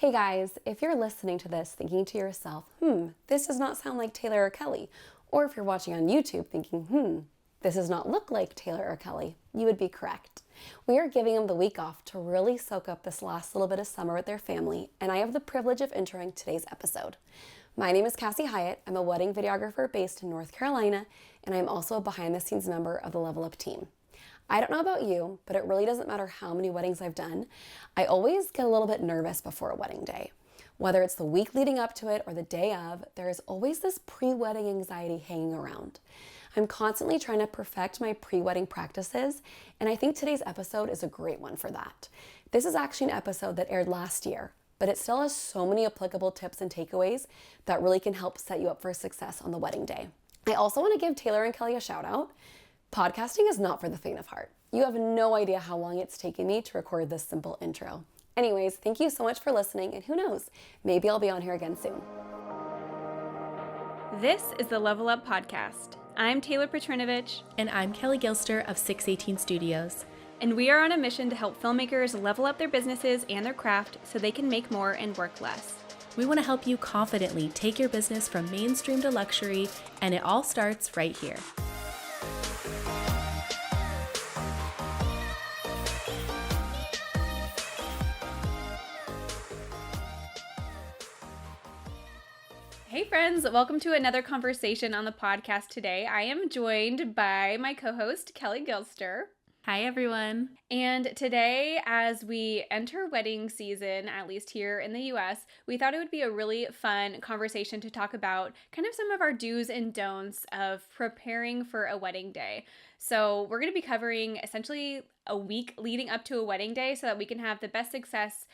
Hey guys, if you're listening to this thinking to yourself, this does not sound like Taylor or Kelly, or if you're watching on YouTube thinking, this does not look like Taylor or Kelly, you would be correct. We are giving them the week off to really soak up this last little bit of summer with their family, and I have the privilege of introing today's episode. My name is Cassie Hyatt. I'm a wedding videographer based in North Carolina, and I'm also a behind-the-scenes member of the Level Up team. I don't know about you, but it really doesn't matter how many weddings I've done. I always get a little bit nervous before a wedding day. Whether it's the week leading up to it or the day of, there is always this pre-wedding anxiety hanging around. I'm constantly trying to perfect my pre-wedding practices, and I think today's episode is a great one for that. This is actually an episode that aired last year, but it still has so many applicable tips and takeaways that really can help set you up for success on the wedding day. I also want to give Taylor and Kelly a shout out. Podcasting is not for the faint of heart. You have no idea how long it's taken me to record this simple intro. Anyways, thank you so much for listening, and who knows, maybe I'll be on here again soon. This is the Level Up Podcast. I'm Taylor Petrinovich. And I'm Kelly Gilster of 618 Studios. And we are on a mission to help filmmakers level up their businesses and their craft so they can make more and work less. We want to help you confidently take your business from mainstream to luxury, and it all starts right here. Hey friends, welcome to another conversation on the podcast today. I am joined by my co-host, Kelly Gilster. Hi everyone. And today, as we enter wedding season, at least here in the US, we thought it would be a really fun conversation to talk about kind of some of our do's and don'ts of preparing for a wedding day. So we're going to be covering essentially a week leading up to a wedding day so that we can have the best success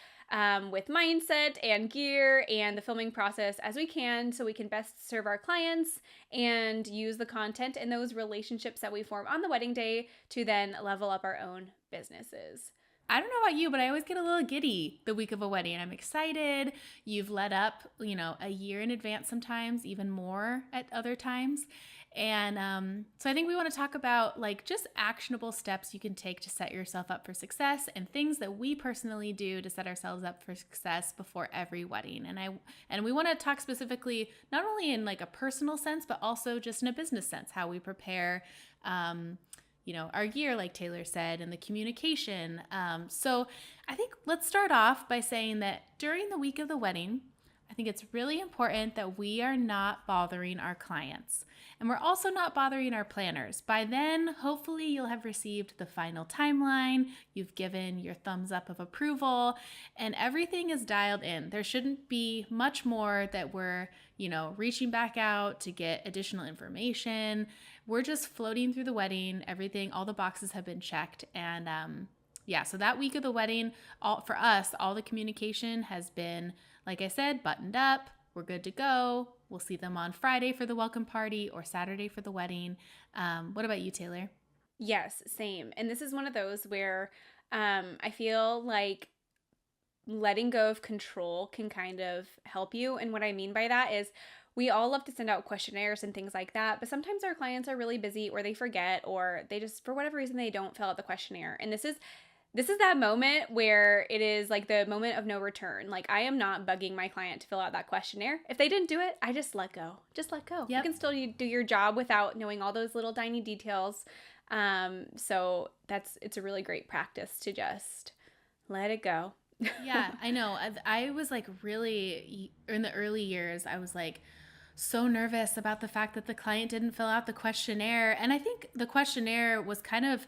with mindset and gear and the filming process as we can, so we can best serve our clients and use the content and those relationships that we form on the wedding day to then level up our own businesses. I don't know about you, but I always get a little giddy the week of a wedding. I'm excited. You've led up, a year in advance sometimes, even more at other times. And so I think we want to talk about just actionable steps you can take to set yourself up for success and things that we personally do to set ourselves up for success before every wedding. And we want to talk specifically not only in a personal sense, but also just in a business sense, how we prepare our gear, like Taylor said, and the communication. So I think let's start off by saying that during the week of the wedding, I think it's really important that we are not bothering our clients. And we're also not bothering our planners. By then, hopefully you'll have received the final timeline, you've given your thumbs up of approval, and everything is dialed in. There shouldn't be much more that we're, reaching back out to get additional information. We're just floating through the wedding. Everything, all the boxes have been checked. And so that week of the wedding, for us, all the communication has been, like I said, buttoned up. We're good to go. We'll see them on Friday for the welcome party or Saturday for the wedding. What about you, Taylor? Yes, same. And this is one of those where I feel like letting go of control can kind of help you. And what I mean by that is we all love to send out questionnaires and things like that, but sometimes our clients are really busy or they forget or they just, for whatever reason, they don't fill out the questionnaire. And this is that moment where it is the moment of no return. I am not bugging my client to fill out that questionnaire. If they didn't do it, I just let go. Just let go. Yep. You can still do your job without knowing all those little tiny details. So it's a really great practice to just let it go. Yeah, I know. I was really, in the early years, I was so nervous about the fact that the client didn't fill out the questionnaire. And I think the questionnaire was kind of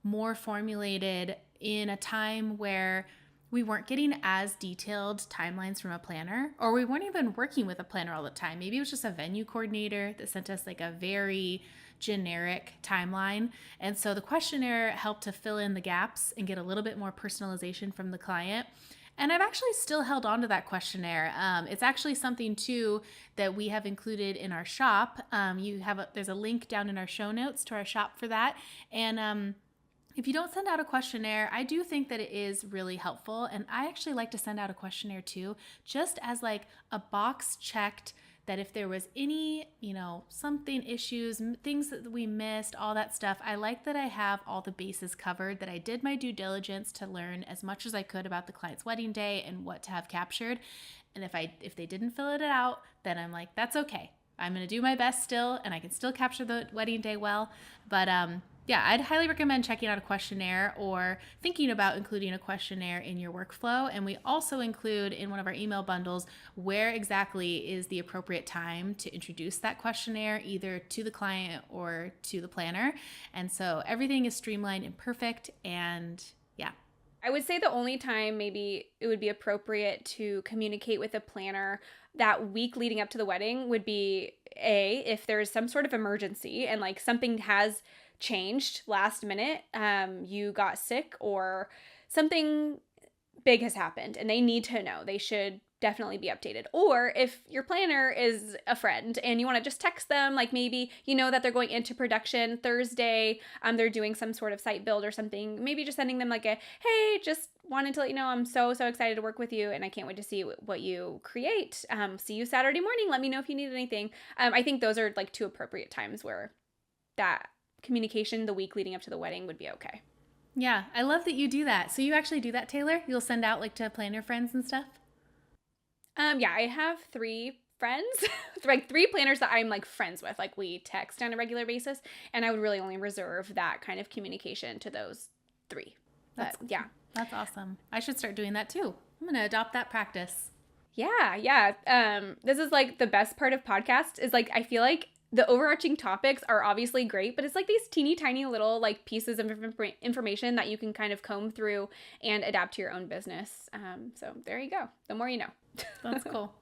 more formulated in a time where we weren't getting as detailed timelines from a planner, or we weren't even working with a planner all the time. Maybe it was just a venue coordinator that sent us a very generic timeline. And so the questionnaire helped to fill in the gaps and get a little bit more personalization from the client. And I've actually still held on to that questionnaire. It's actually something too that we have included in our shop. There's a link down in our show notes to our shop for that. And if you don't send out a questionnaire, I do think that it is really helpful. And I actually like to send out a questionnaire too, just as a box checked that if there was any, something issues, things that we missed, all that stuff, I like that I have all the bases covered, that I did my due diligence to learn as much as I could about the client's wedding day and what to have captured. And if they didn't fill it out, then I'm like, that's okay. I'm going to do my best still, and I can still capture the wedding day well. But yeah, I'd highly recommend checking out a questionnaire or thinking about including a questionnaire in your workflow. And we also include in one of our email bundles where exactly is the appropriate time to introduce that questionnaire, either to the client or to the planner. And so everything is streamlined and perfect. And yeah. I would say the only time maybe it would be appropriate to communicate with a planner that week leading up to the wedding would be if there's some sort of emergency and like something has changed last minute, you got sick or something big has happened and they need to know. They should definitely be updated. Or if your planner is a friend and you want to just text them, like maybe that they're going into production Thursday, they're doing some sort of site build or something, maybe just sending them like hey, just wanted to let you know I'm so excited to work with you and I can't wait to see what you create. See you Saturday morning. Let me know if you need anything. I think those are like two appropriate times where that communication the week leading up to the wedding would be okay. Yeah, I love that you do that. So you actually do that, Taylor? You'll send out like to planner friends and stuff? Yeah, I have 3 friends, like 3 planners that I'm like friends with. Like we text on a regular basis, and I would really only reserve that kind of communication to those 3. Yeah. That's awesome. I should start doing that too. I'm going to adopt that practice. Yeah. This is like the best part of podcasts is like, I feel like the overarching topics are obviously great, but it's like these teeny tiny little like pieces of information that you can kind of comb through and adapt to your own business. So there you go. The more you know. That's cool.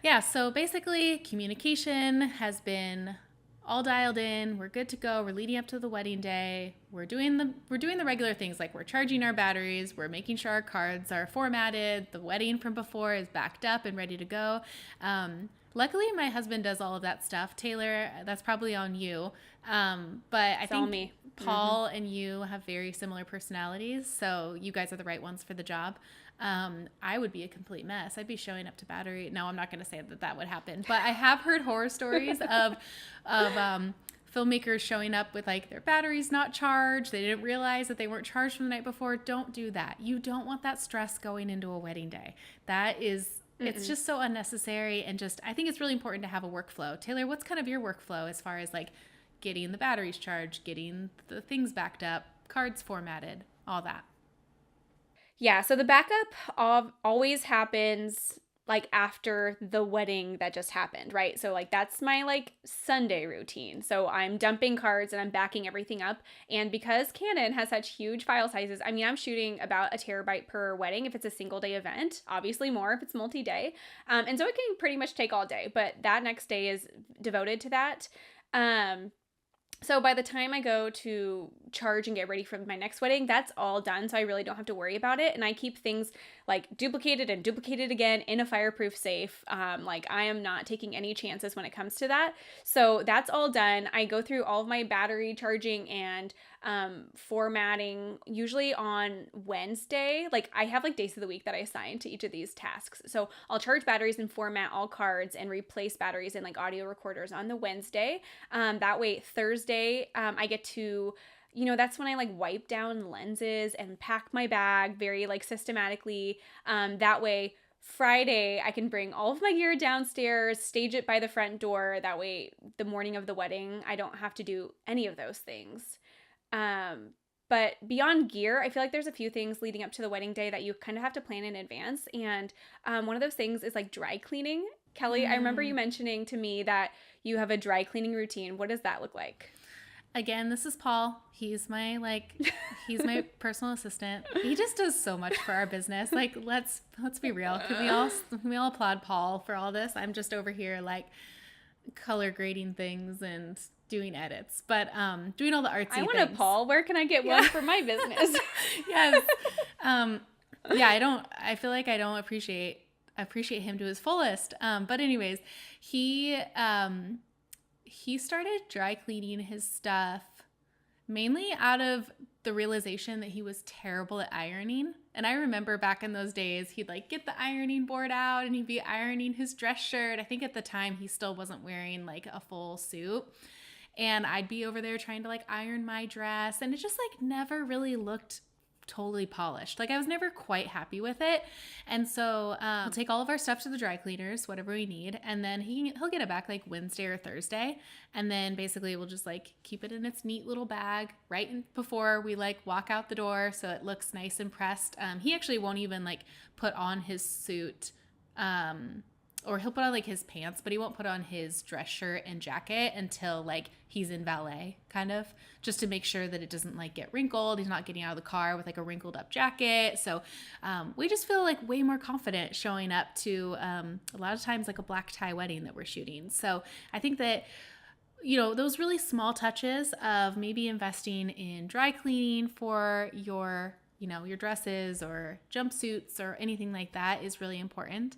Yeah. So basically communication has been all dialed in. We're good to go. We're leading up to the wedding day. We're doing the regular things, like we're charging our batteries. We're making sure our cards are formatted. The wedding from before is backed up and ready to go. Luckily, my husband does all of that stuff. Taylor, that's probably on you. But I think me. Paul and you have very similar personalities, so you guys are the right ones for the job. I would be a complete mess. I'd be showing up to battery. No, I'm not going to say that would happen. But I have heard horror stories of filmmakers showing up with like their batteries not charged. They didn't realize that they weren't charged from the night before. Don't do that. You don't want that stress going into a wedding day. It's just so unnecessary, and just I think it's really important to have a workflow. Taylor, what's kind of your workflow as far as like getting the batteries charged, getting the things backed up, cards formatted, all that? Yeah, so the backup always happens like after the wedding that just happened, right? So like that's my like Sunday routine. So I'm dumping cards and I'm backing everything up. And because Canon has such huge file sizes, I mean, I'm shooting about 1 terabyte per wedding if it's a single day event, obviously more if it's multi-day. And so it can pretty much take all day, but that next day is devoted to that. So by the time I go to charge and get ready for my next wedding, that's all done. So I really don't have to worry about it. And I keep things like duplicated and duplicated again in a fireproof safe. Like I am not taking any chances when it comes to that. So that's all done. I go through all of my battery charging and formatting usually on Wednesday. Like I have like days of the week that I assign to each of these tasks. So I'll charge batteries and format all cards and replace batteries and like audio recorders on the Wednesday. That way Thursday, I get to, that's when I like wipe down lenses and pack my bag very like systematically. That way Friday, I can bring all of my gear downstairs, stage it by the front door. That way the morning of the wedding, I don't have to do any of those things. But beyond gear, I feel like there's a few things leading up to the wedding day that you kind of have to plan in advance. And one of those things is like dry cleaning. Kelly, I remember you mentioning to me that you have a dry cleaning routine. What does that look like? Again, this is Paul. He's my personal assistant. He just does so much for our business. Like, let's be real. Can we all applaud Paul for all this? I'm just over here like color grading things and doing edits, but doing all the artsy things. I want a Paul. Where can I get one for my business? Yes. I feel like I don't appreciate him to his fullest. But anyways, he started dry cleaning his stuff mainly out of the realization that he was terrible at ironing. And I remember back in those days, he'd like get the ironing board out and he'd be ironing his dress shirt. I think at the time he still wasn't wearing like a full suit. And I'd be over there trying to like iron my dress, and it just like never really looked totally polished. Like I was never quite happy with it. And so we'll take all of our stuff to the dry cleaners, whatever we need, and then he'll get it back like Wednesday or Thursday. And then basically we'll just like keep it in its neat little bag before we like walk out the door, so it looks nice and pressed. He actually won't even like put on his suit, or he'll put on like his pants, but he won't put on his dress shirt and jacket until like he's in valet, kind of, just to make sure that it doesn't like get wrinkled. He's not getting out of the car with like a wrinkled up jacket. So we just feel like way more confident showing up to a lot of times like a black tie wedding that we're shooting. So I think that, you know, those really small touches of maybe investing in dry cleaning for your, you know, your dresses or jumpsuits or anything like that is really important.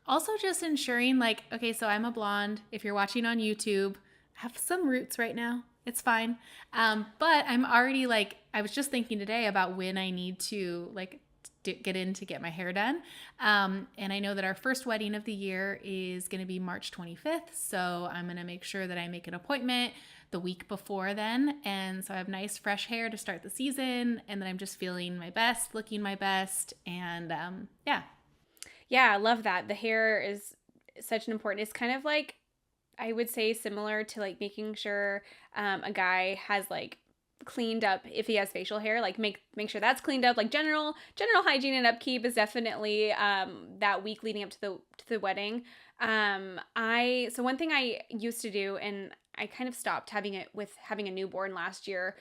Also just ensuring like, okay, so I'm a blonde. If you're watching on YouTube, I have some roots right now. It's fine. But I'm already like, I was just thinking today about when I need to like get in to get my hair done. And I know that our first wedding of the year is going to be March 25th. So I'm going to make sure that I make an appointment the week before then. And so I have nice fresh hair to start the season. And then I'm just feeling my best, looking my best. And yeah. Yeah, I love that. The hair is such an important, it's kind of like, I would say similar to like making sure a guy has like cleaned up if he has facial hair, like make sure that's cleaned up. Like general hygiene and upkeep is definitely that week leading up to the wedding. So one thing I used to do, and I kind of stopped having it with having a newborn last year.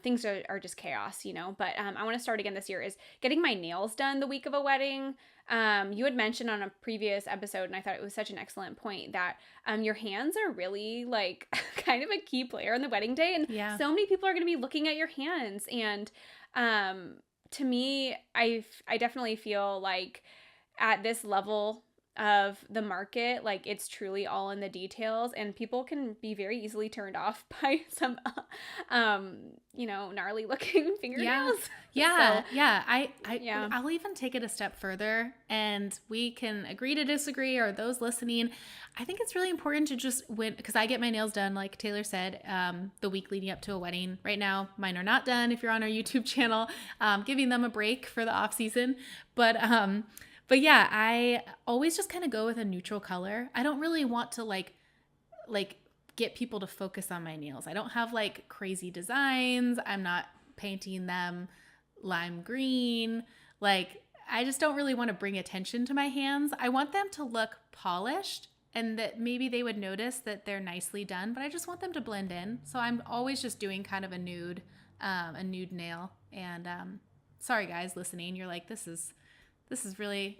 Things are just chaos, you know, but I want to start again this year, is getting my nails done the week of a wedding. You had mentioned on a previous episode, and I thought it was such an excellent point, that your hands are really like kind of a key player on the wedding day. And so many people are going to be looking at your hands. And to me, I definitely feel like at this level of the market, like it's truly all in the details, and people can be very easily turned off by some gnarly looking fingernails. I'll even take it a step further, and we can agree to disagree, or those listening. I think it's really important to just because I get my nails done, like Taylor said, the week leading up to a wedding. Right now, mine are not done. If you're on our YouTube channel, giving them a break for the off season, But yeah, I always just kind of go with a neutral color. I don't really want to like get people to focus on my nails. I don't have like crazy designs. I'm not painting them lime green. Like I just don't really want to bring attention to my hands. I want them to look polished, and that maybe they would notice that they're nicely done, but I just want them to blend in. So I'm always just doing kind of a nude nail. And sorry guys listening, you're like, this is really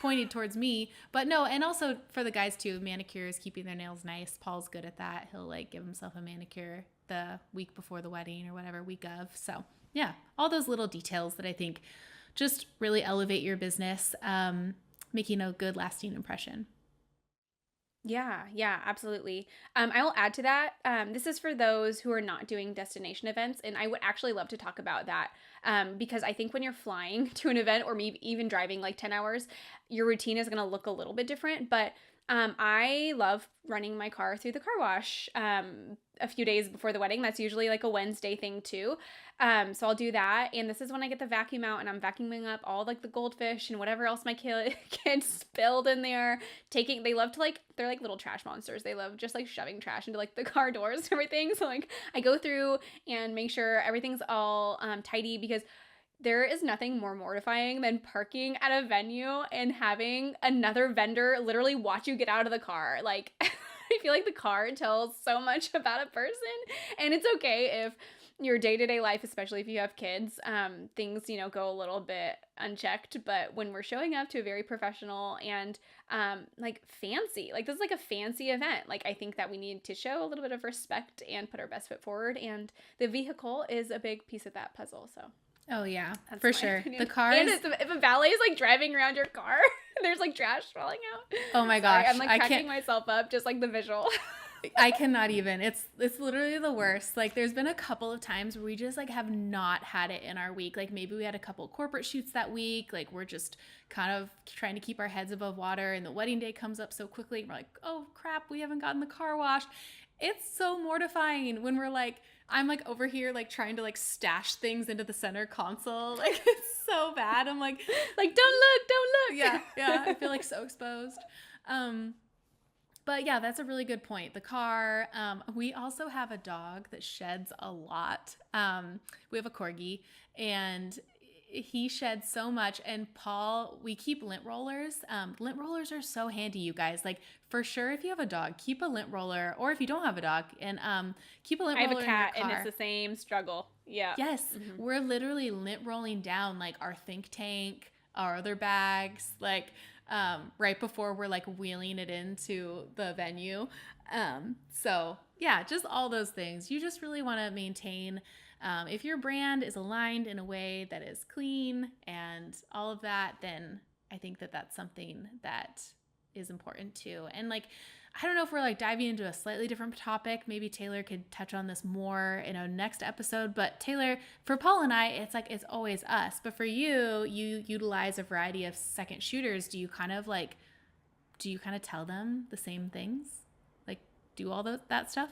pointed towards me. But no, and also for the guys too, manicures, keeping their nails nice. Paul's good at that. He'll like give himself a manicure the week before the wedding or whatever, week of. So yeah, all those little details that I think just really elevate your business, making a good lasting impression. Yeah, absolutely. I will add to that. This is for those who are not doing destination events, and I would actually love to talk about that because I think when you're flying to an event, or maybe even driving like 10 hours, your routine is going to look a little bit different. But I love running my car through the car wash a few days before the wedding. That's usually like a Wednesday thing too. So I'll do that. And this is when I get the vacuum out, and I'm vacuuming up all like the goldfish and whatever else my kids spilled in there. They love to they're like little trash monsters. They love just like shoving trash into like the car doors and everything. So like I go through and make sure everything's all tidy, because there is nothing more mortifying than parking at a venue and having another vendor literally watch you get out of the car. Like, I feel like the car tells so much about a person, and it's okay if your day-to-day life, especially if you have kids, things, go a little bit unchecked. But when we're showing up to a very professional and like fancy, like this is like a fancy event, like I think that we need to show a little bit of respect and put our best foot forward, and the vehicle is a big piece of that puzzle. So oh yeah, for sure. Opinion. The cars. And if a valet is like driving around your car, there's like trash falling out. Oh my gosh, Sorry, I'm like cracking myself up just like the visual. I cannot even. It's literally the worst. Like there's been a couple of times where we just like have not had it in our week. Like maybe we had a couple corporate shoots that week. Like we're just kind of trying to keep our heads above water and the wedding day comes up so quickly. And we're like, oh crap, we haven't gotten the car washed. It's so mortifying when we're like, I'm like over here like trying to like stash things into the center console. Like it's so bad. I'm like Like, don't look. yeah. I feel like so exposed. But yeah, that's a really good point. The car. We also have a dog that sheds a lot. We have a corgi, and he sheds so much. And Paul, we keep lint rollers. Lint rollers are so handy, you guys. Like for sure, if you have a dog, keep a lint roller, or if you don't have a dog, and keep a lint roller in your car. I have a cat, and it's the same struggle. Yeah. Yes, we're literally lint rolling down like our think tank, our other bags, like. Right before we're like wheeling it into the venue. So yeah, just all those things. You just really want to maintain, if your brand is aligned in a way that is clean and all of that, then I think that that's something that is important too. And like, I don't know if we're like diving into a slightly different topic. Maybe Taylor could touch on this more in a next episode. But Taylor, for Paul and I, it's like it's always us. But for you, you utilize a variety of second shooters. Do you kind of tell them the same things? Like do all that stuff?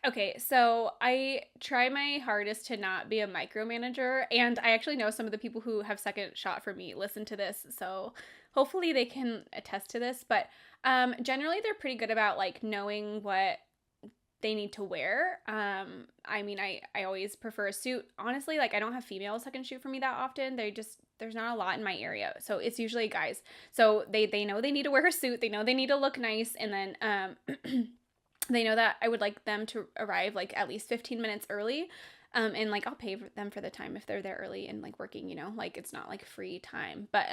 Okay, so I try my hardest to not be a micromanager, and I actually know some of the people who have second shot for me listen to this, so hopefully they can attest to this. But generally they're pretty good about like knowing what they need to wear. I mean, I always prefer a suit. Honestly, like I don't have females second shoot for me that often. There's not a lot in my area, so it's usually guys. So they know they need to wear a suit. They know they need to look nice, and then they know that I would like them to arrive like at least 15 minutes early. And like I'll pay them for the time if they're there early and like working, like it's not like free time. But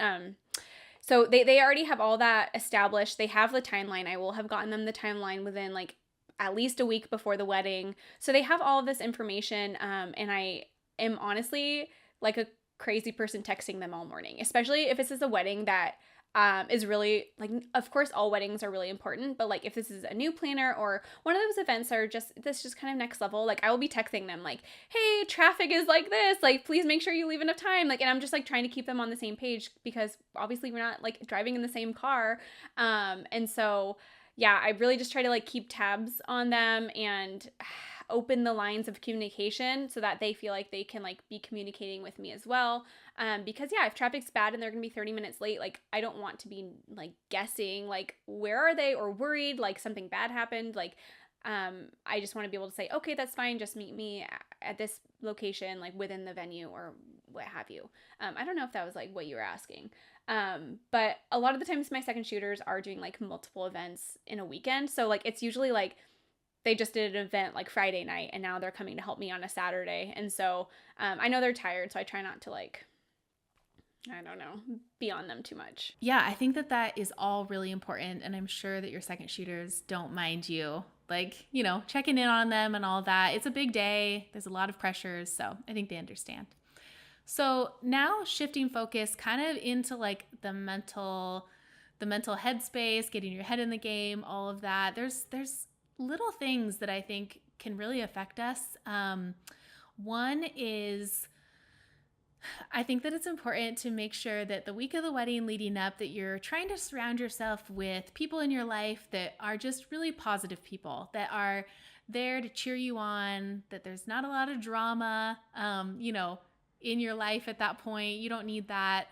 so they already have all that established. They have the timeline. I will have gotten them the timeline within like at least a week before the wedding. So they have all of this information. And I am honestly like a crazy person texting them all morning, especially if this is a wedding that is really like, of course all weddings are really important, but like if this is a new planner or one of those events are just kind of next level, like I will be texting them like, hey, traffic is like this, like please make sure you leave enough time, like, and I'm just like trying to keep them on the same page because obviously we're not like driving in the same car. And so yeah, I really just try to like keep tabs on them and open the lines of communication so that they feel like they can like be communicating with me as well. Because yeah, if traffic's bad and they're gonna be 30 minutes late, like I don't want to be like guessing like where are they or worried like something bad happened. Like I just want to be able to say, okay, that's fine, just meet me at this location like within the venue or what have you. I don't know if that was like what you were asking. But a lot of the times my second shooters are doing like multiple events in a weekend. So like it's usually like they just did an event like Friday night and now they're coming to help me on a Saturday. And so I know they're tired, so I try not to like, I don't know, be on them too much. Yeah, I think that is all really important. And I'm sure that your second shooters don't mind you, like, checking in on them and all that. It's a big day. There's a lot of pressures. So I think they understand. So now shifting focus kind of into like the mental headspace, getting your head in the game, all of that. There's little things that I think can really affect us. One is, I think that it's important to make sure that the week of the wedding leading up that you're trying to surround yourself with people in your life that are just really positive people, that are there to cheer you on, that there's not a lot of drama, in your life at that point. You don't need that.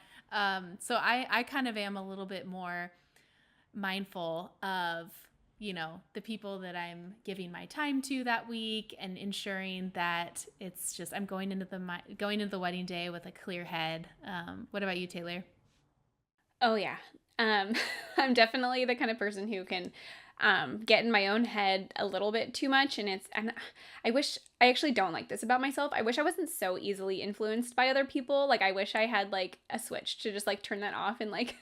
So I kind of am a little bit more mindful of, the people that I'm giving my time to that week and ensuring that it's just, I'm going into the wedding day with a clear head. What about you, Taylor? Oh yeah. I'm definitely the kind of person who can get in my own head a little bit too much. And I actually don't like this about myself. I wish I wasn't so easily influenced by other people. Like I wish I had like a switch to just like turn that off and like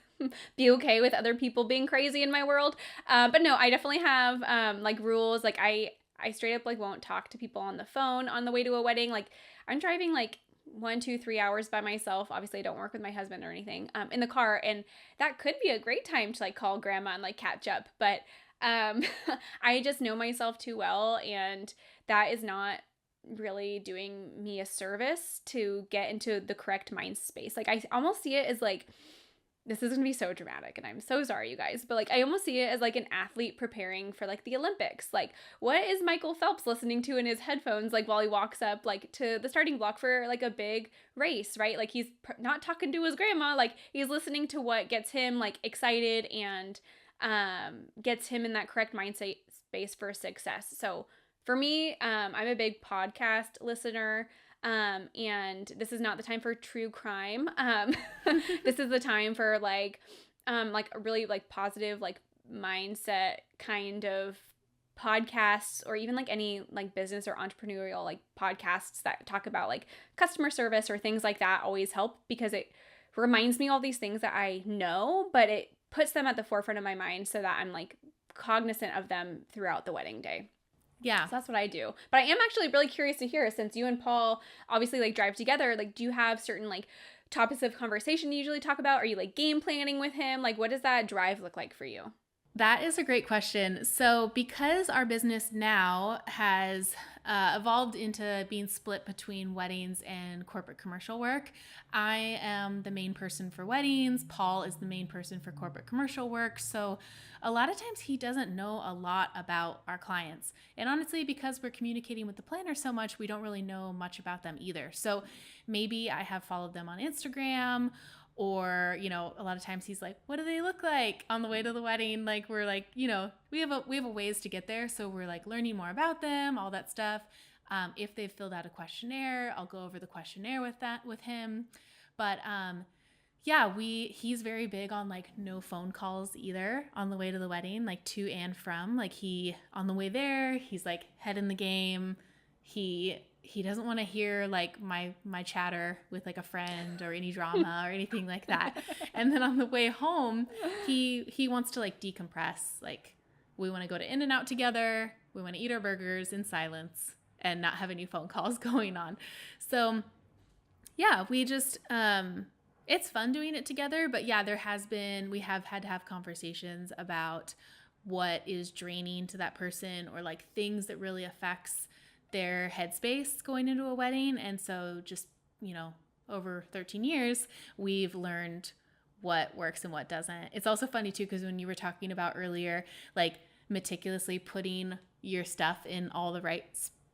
be okay with other people being crazy in my world. But no, I definitely have like rules. Like I straight up like won't talk to people on the phone on the way to a wedding. Like I'm driving like 1, 2, 3 hours by myself. Obviously I don't work with my husband or anything in the car. And that could be a great time to like call grandma and like catch up. But I just know myself too well, and that is not really doing me a service to get into the correct mind space. Like, I almost see it as like, this is gonna be so dramatic, and I'm so sorry, you guys, but like, I almost see it as like an athlete preparing for like the Olympics. Like, what is Michael Phelps listening to in his headphones, like while he walks up like to the starting block for like a big race, right? Like, he's not talking to his grandma, like he's listening to what gets him like excited and gets him in that correct mindset space for success. So for me, I'm a big podcast listener. And this is not the time for true crime. This is the time for like a really like positive, like mindset kind of podcasts, or even like any like business or entrepreneurial like podcasts that talk about like customer service or things like that always help, because it reminds me all these things that I know, but it puts them at the forefront of my mind so that I'm like cognizant of them throughout the wedding day. Yeah. So that's what I do. But I am actually really curious to hear, since you and Paul obviously like drive together, like, do you have certain like topics of conversation you usually talk about? Are you like game planning with him? Like, what does that drive look like for you? That is a great question. So, because our business now has evolved into being split between weddings and corporate commercial work, I am the main person for weddings. Paul is the main person for corporate commercial work. So, a lot of times he doesn't know a lot about our clients. And honestly, because we're communicating with the planner so much, we don't really know much about them either. So, maybe I have followed them on Instagram, or, you know, a lot of times he's like, what do they look like on the way to the wedding? Like, we're like, you know, we have a ways to get there. So we're like learning more about them, all that stuff. If they've filled out a questionnaire, I'll go over the questionnaire with him. But yeah, he's very big on like no phone calls either on the way to the wedding, like to and from. Like, on the way there, he's like head in the game. He doesn't want to hear like my chatter with like a friend or any drama or anything like that. And then on the way home, he wants to like decompress. Like, we want to go to In-N-Out together. We want to eat our burgers in silence and not have any phone calls going on. So yeah, we just it's fun doing it together. But yeah, we have had to have conversations about what is draining to that person, or like things that really affects their headspace going into a wedding. And so just, you know, over 13 years, we've learned what works and what doesn't. It's also funny too, because when you were talking about earlier, like meticulously putting your stuff in all the right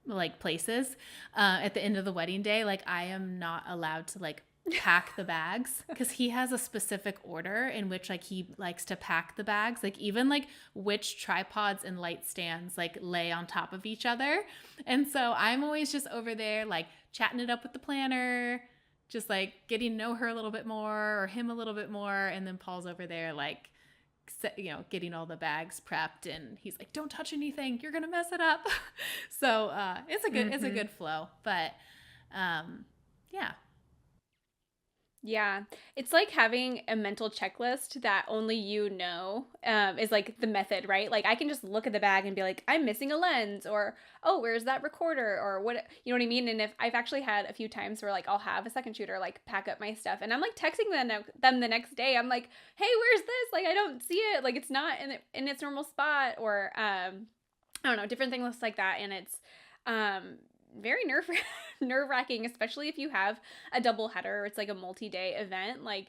like places at the end of the wedding day, like I am not allowed to like pack the bags, because he has a specific order in which like he likes to pack the bags, like even like which tripods and light stands like lay on top of each other. And so I'm always just over there like chatting it up with the planner, just like getting to know her a little bit more, or him a little bit more. And then Paul's over there like, you know, getting all the bags prepped, and he's like, don't touch anything, you're gonna mess it up. So it's a good flow. But yeah. Yeah, it's like having a mental checklist that only you know is like the method, right? Like, I can just look at the bag and be like, I'm missing a lens, or, oh, where's that recorder, or what, you know what I mean? And if I've actually had a few times where like I'll have a second shooter like pack up my stuff, and I'm like texting them the next day. I'm like, hey, where's this? Like, I don't see it. Like, it's not in its normal spot, or I don't know, different things like that. And it's very nerve-wracking, especially if you have a double header or it's like a multi-day event. Like,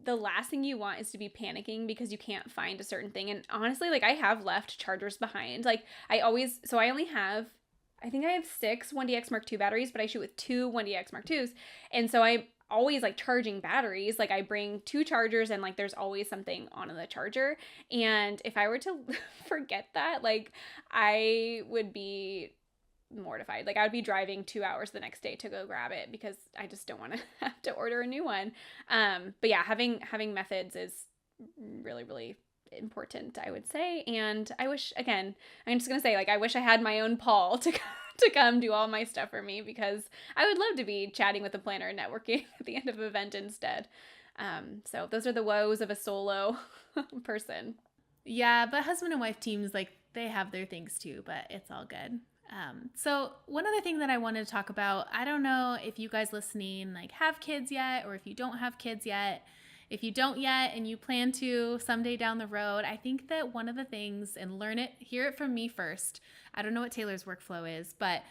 the last thing you want is to be panicking because you can't find a certain thing. And honestly, like, I have left chargers behind. Like, I only have, I think I have 6 1DX Mark II batteries, but I shoot with 2 1DX Mark IIs. And so I always like charging batteries. Like, I bring 2 chargers, and like there's always something on the charger. And if I were to forget that, like, I would be mortified. Like, I would be driving 2 hours the next day to go grab it, because I just don't want to have to order a new one. But yeah, having methods is really, really important, I would say. And I wish, again, I'm just gonna say, like, I wish I had my own Paul to come do all my stuff for me, because I would love to be chatting with the planner and networking at the end of an event instead. So those are the woes of a solo person. Yeah, but husband and wife teams, like, they have their things too, but it's all good. So one other thing that I wanted to talk about, I don't know if you guys listening like have kids yet, or if you don't have kids yet, if you don't yet and you plan to someday down the road, I think that one of the things, and hear it from me first. I don't know what Taylor's workflow is, but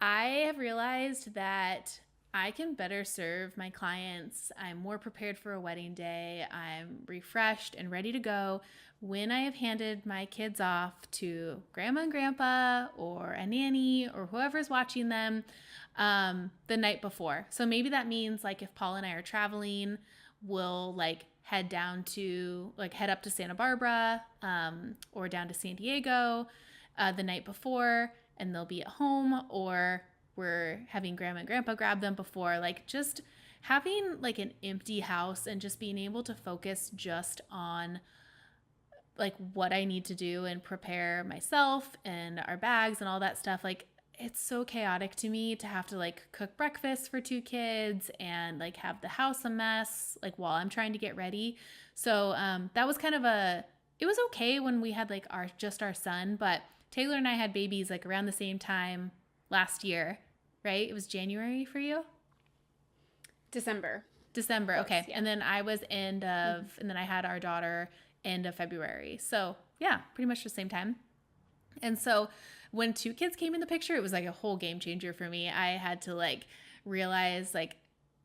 I have realized that I can better serve my clients. I'm more prepared for a wedding day. I'm refreshed and ready to go when I have handed my kids off to grandma and grandpa or a nanny or whoever's watching them the night before. So maybe that means like if Paul and I are traveling, we'll like head up to Santa Barbara or down to San Diego the night before, and they'll be at home, or we're having grandma and grandpa grab them before. Like just having like an empty house and just being able to focus just on like what I need to do and prepare myself and our bags and all that stuff. Like it's so chaotic to me to have to like cook breakfast for 2 kids and like have the house a mess like while I'm trying to get ready. So that was kind of it was okay when we had like our son, but Taylor and I had babies like around the same time last year, right? It was January for you? December. Okay. Yeah. And then I was and then I had our daughter end of February. So yeah, pretty much the same time. And so when 2 kids came in the picture, it was like a whole game changer for me. I had to like realize like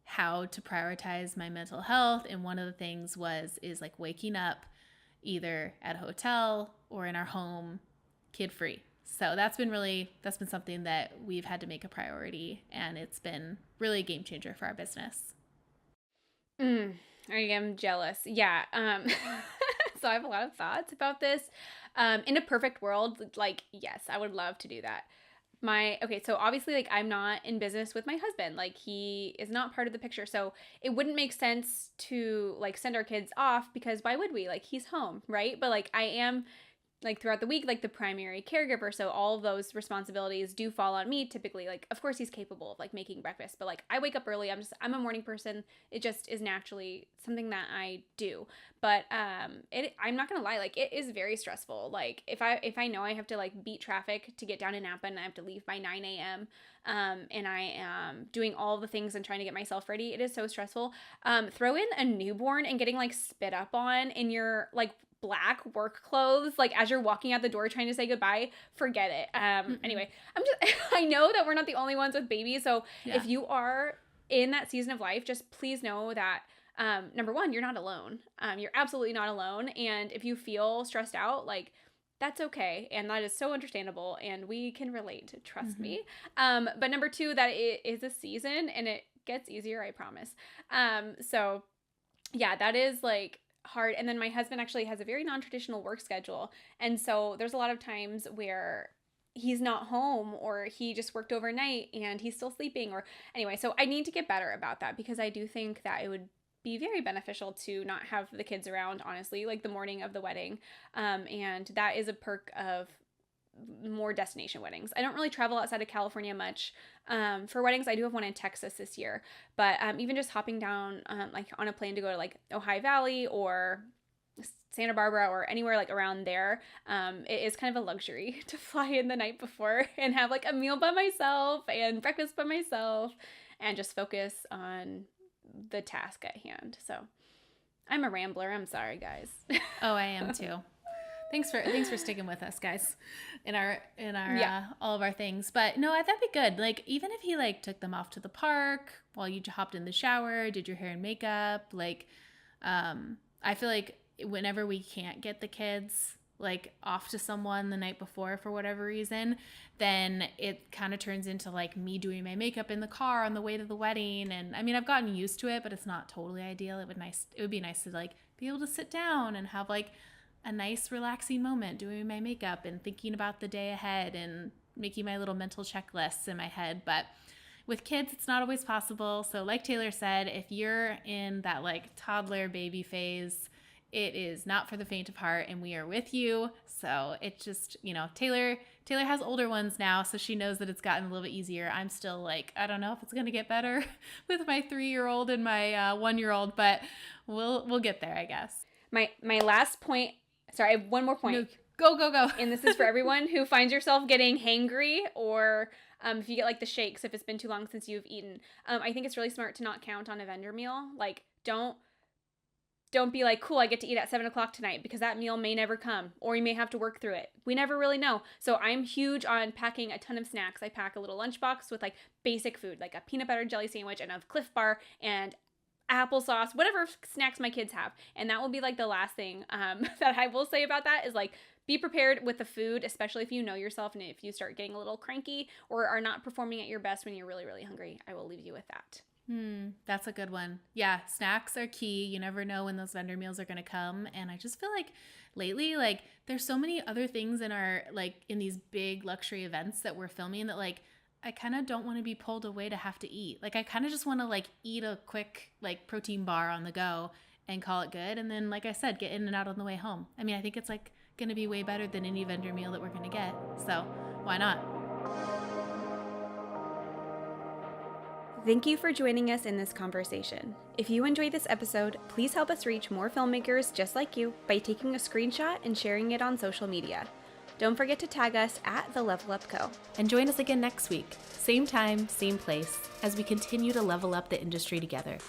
how to prioritize my mental health. And one of the things is like waking up either at a hotel or in our home kid free. So that's been something that we've had to make a priority, and it's been really a game changer for our business. I am jealous. Yeah. So I have a lot of thoughts about this. In a perfect world, like, yes, I would love to do that. So obviously, like, I'm not in business with my husband. Like, he is not part of the picture. So it wouldn't make sense to, like, send our kids off, because why would we? Like, he's home, right? But, like, I am, like, throughout the week, like, the primary caregiver. So all of those responsibilities do fall on me typically. Like, of course, he's capable of, like, making breakfast. But, like, I wake up early. I'm a morning person. It just is naturally something that I do. But I'm not gonna lie, like, it is very stressful. Like, if I know I have to like beat traffic to get down to Napa and I have to leave by 9 a.m. And I am doing all the things and trying to get myself ready, it is so stressful. Throw in a newborn and getting like spit up on in your like black work clothes, like as you're walking out the door trying to say goodbye, forget it. Anyway, I know that we're not the only ones with babies. So yeah. If you are in that season of life, just please know that number one, you're not alone. You're absolutely not alone. And if you feel stressed out, like, that's okay. And that is so understandable. And we can relate, trust me. But number two, that it is a season and it gets easier, I promise. So yeah, that is like hard. And then my husband actually has a very non-traditional work schedule. And so there's a lot of times where he's not home, or he just worked overnight and he's still sleeping, or anyway. So I need to get better about that, because I do think that it would be very beneficial to not have the kids around, honestly, like the morning of the wedding. And that is a perk of more destination weddings. I don't really travel outside of California much for weddings. I do have one in Texas this year, but even just hopping down like on a plane to go to like Ojai Valley or Santa Barbara or anywhere like around there, it is kind of a luxury to fly in the night before and have like a meal by myself and breakfast by myself and just focus on the task at hand. So I'm a rambler. I'm sorry, guys. Oh, I am too. Thanks for sticking with us, guys, in our yeah. All of our things. But no, that'd be good. Like, even if he like took them off to the park while you hopped in the shower, did your hair and makeup, like, I feel like whenever we can't get the kids like off to someone the night before for whatever reason, then it kind of turns into like me doing my makeup in the car on the way to the wedding. And I mean, I've gotten used to it, but it's not totally ideal. It would be nice to like be able to sit down and have like a nice relaxing moment doing my makeup and thinking about the day ahead and making my little mental checklists in my head. But with kids, it's not always possible. So like Taylor said, if you're in that like toddler baby phase, it is not for the faint of heart, and we are with you. So it's just, Taylor has older ones now, so she knows that it's gotten a little bit easier. I'm still like, I don't know if it's going to get better with my 3-year-old and my 1-year-old, but we'll get there, I guess. My last point, sorry, I have one more point. No, go. And this is for everyone who finds yourself getting hangry, or if you get like the shakes, if it's been too long since you've eaten. I think it's really smart to not count on a vendor meal. Like, don't don't be like, cool, I get to eat at 7 o'clock tonight, because that meal may never come, or you may have to work through it. We never really know. So I'm huge on packing a ton of snacks. I pack a little lunchbox with like basic food, like a peanut butter jelly sandwich and a Cliff Bar and applesauce, whatever snacks my kids have. And that will be like the last thing that I will say about that is like, be prepared with the food, especially if you know yourself and if you start getting a little cranky or are not performing at your best when you're really, really hungry. I will leave you with that. That's a good one. Yeah, snacks are key. You never know when those vendor meals are going to come. And I just feel like lately, like there's so many other things in our, like in these big luxury events that we're filming that like, I kind of don't want to be pulled away to have to eat. Like I kind of just want to like eat a quick like protein bar on the go and call it good. And then, like I said, get in and out on the way home. I mean, I think it's like going to be way better than any vendor meal that we're going to get. So why not? Thank you for joining us in this conversation. If you enjoyed this episode, please help us reach more filmmakers just like you by taking a screenshot and sharing it on social media. Don't forget to tag us at The Level Up Co. And join us again next week, same time, same place, as we continue to level up the industry together.